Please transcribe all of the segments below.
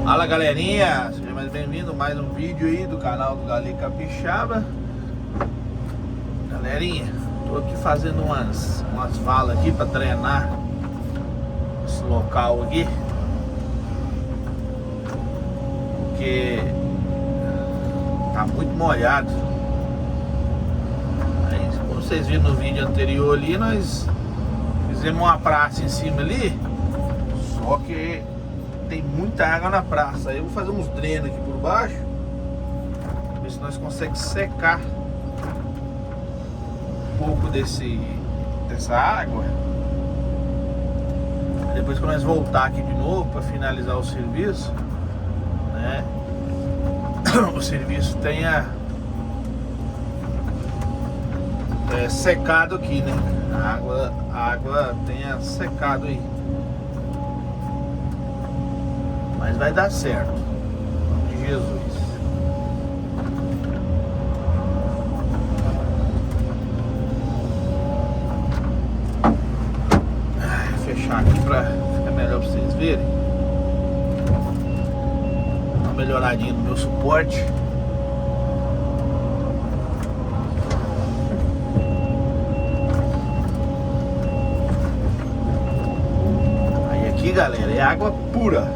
Fala galerinha, seja mais bem-vindo a mais um vídeo aí do canal do Gali Capixaba. Galerinha, tô aqui fazendo umas valas aqui para treinar esse local aqui, porque tá muito molhado. Aí, como vocês viram no vídeo anterior ali, nós fizemos uma praça em cima ali, só que tem muita água na praça. Aí eu vou fazer uns drenos aqui por baixo, ver se nós conseguimos secar um pouco dessa água. Depois que nós voltar aqui de novo para finalizar o serviço, né, o serviço tenha secado aqui, né, a água tenha secado aí. Mas vai dar certo, em nome de Jesus. Vou fechar aqui pra ficar melhor pra vocês verem. Dá uma melhoradinha no meu suporte. Aí aqui, galera, é água pura.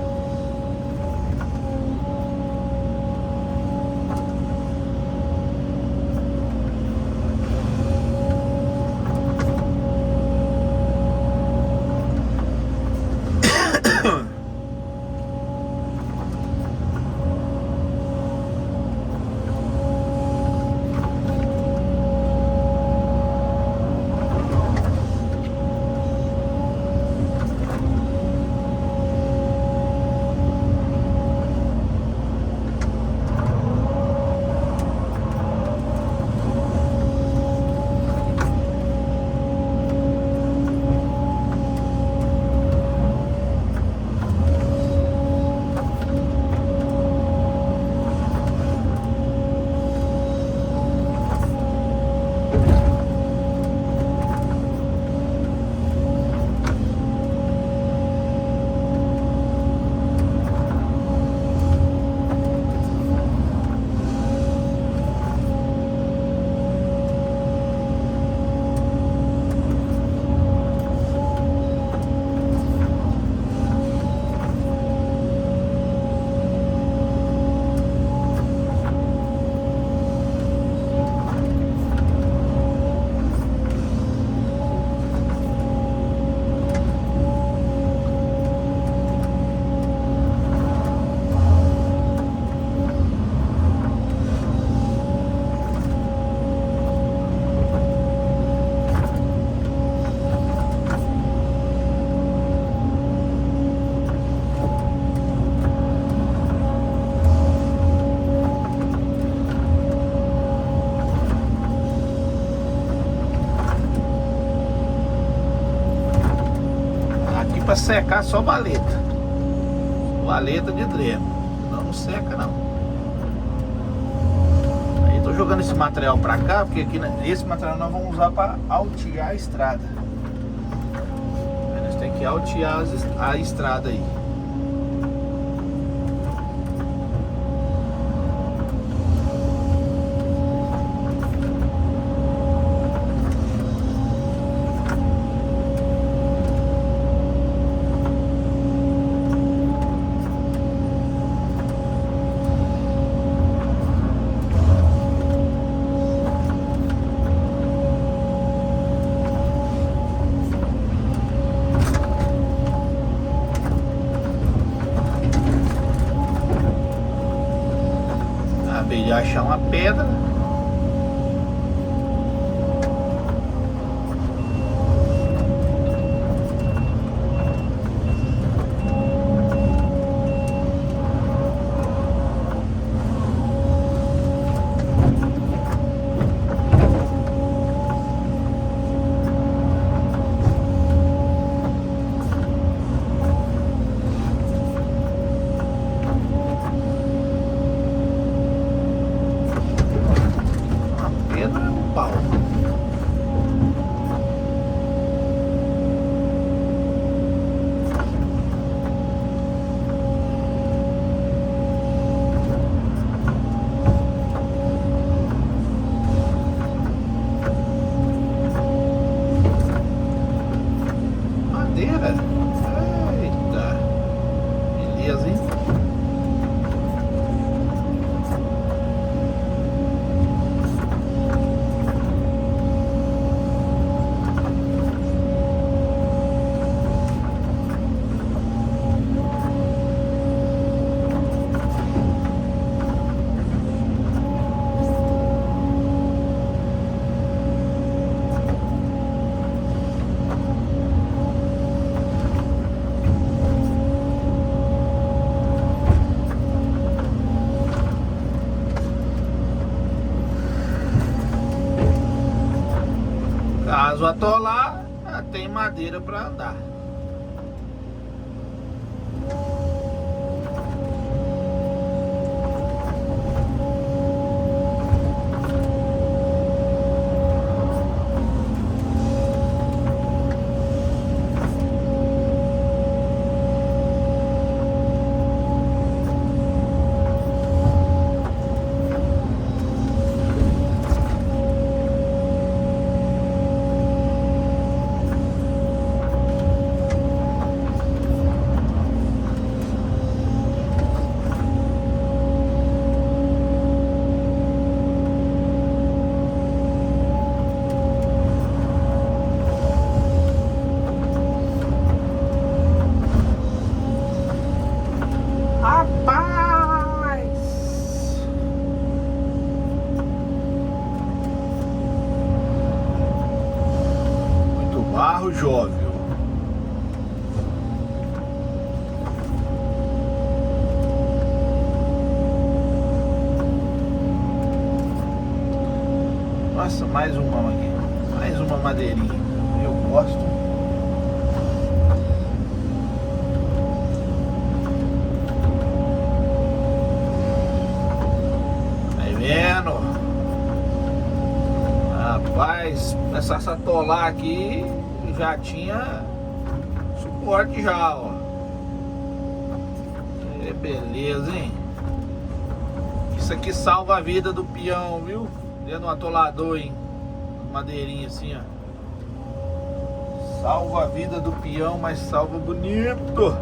Para secar só valeta de dreno, não seca não. Aí tô jogando esse material para cá, porque aqui esse material nós vamos usar para altear a estrada. Aí nós temos que altear a estrada aí. Acabei de achar uma pedra. Caso atolar, tem madeira para andar. Barro Jóvio. Nossa, mais uma aqui. Mais uma madeirinha. Eu gosto. Tá vendo? Rapaz, começar a se atolar aqui. Já tinha suporte já, ó. É beleza, hein? Isso aqui salva a vida do peão, viu? Dentro do atolador, hein? Madeirinha assim, ó. Salva a vida do peão, mas salva bonito.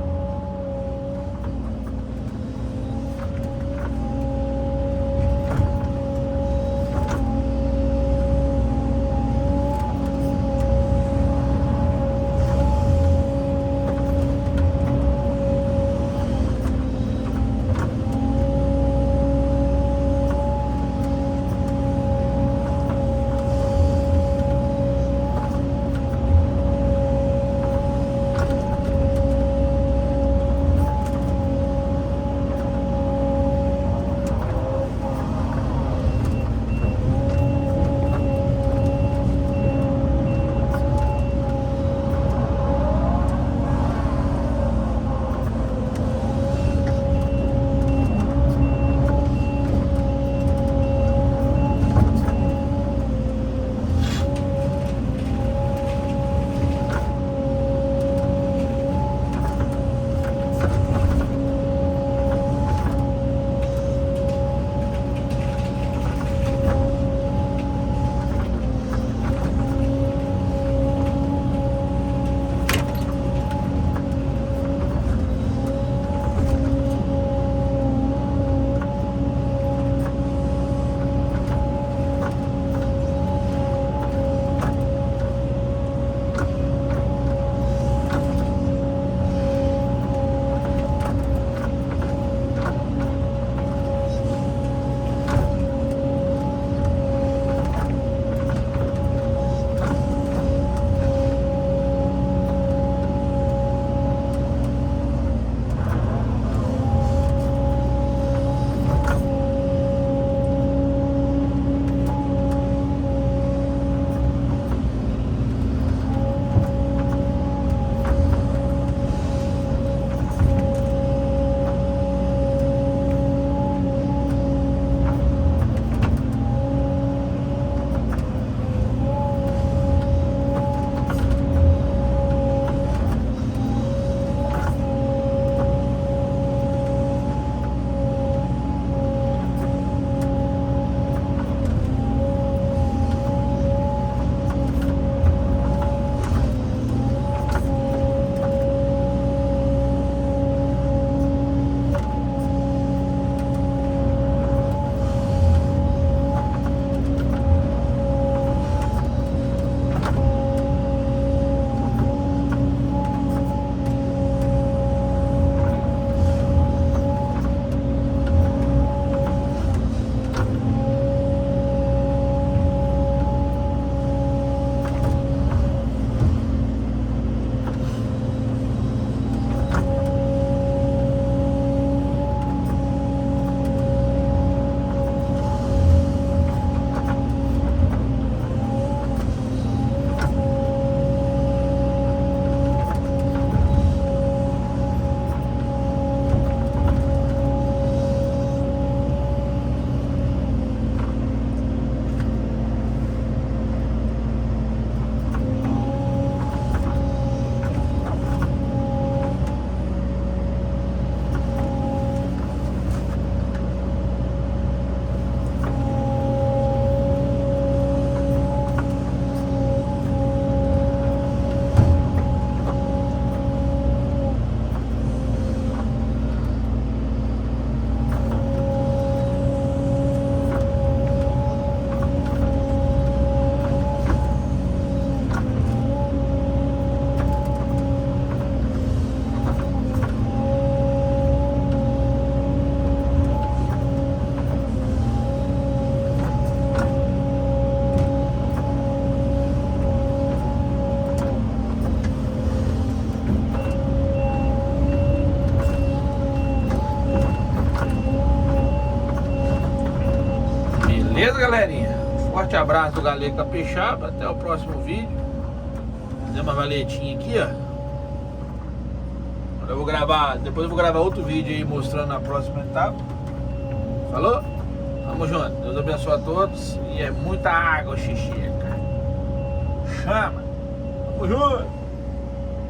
Beleza, galerinha? Forte abraço do Galego Capixaba. Até o próximo vídeo. Fazer uma valetinha aqui, ó. Agora eu vou gravar. Depois eu vou gravar outro vídeo aí mostrando a próxima etapa. Falou? Tamo junto. Deus abençoe a todos. E é muita água, xixi, cara. Chama. Tamo junto.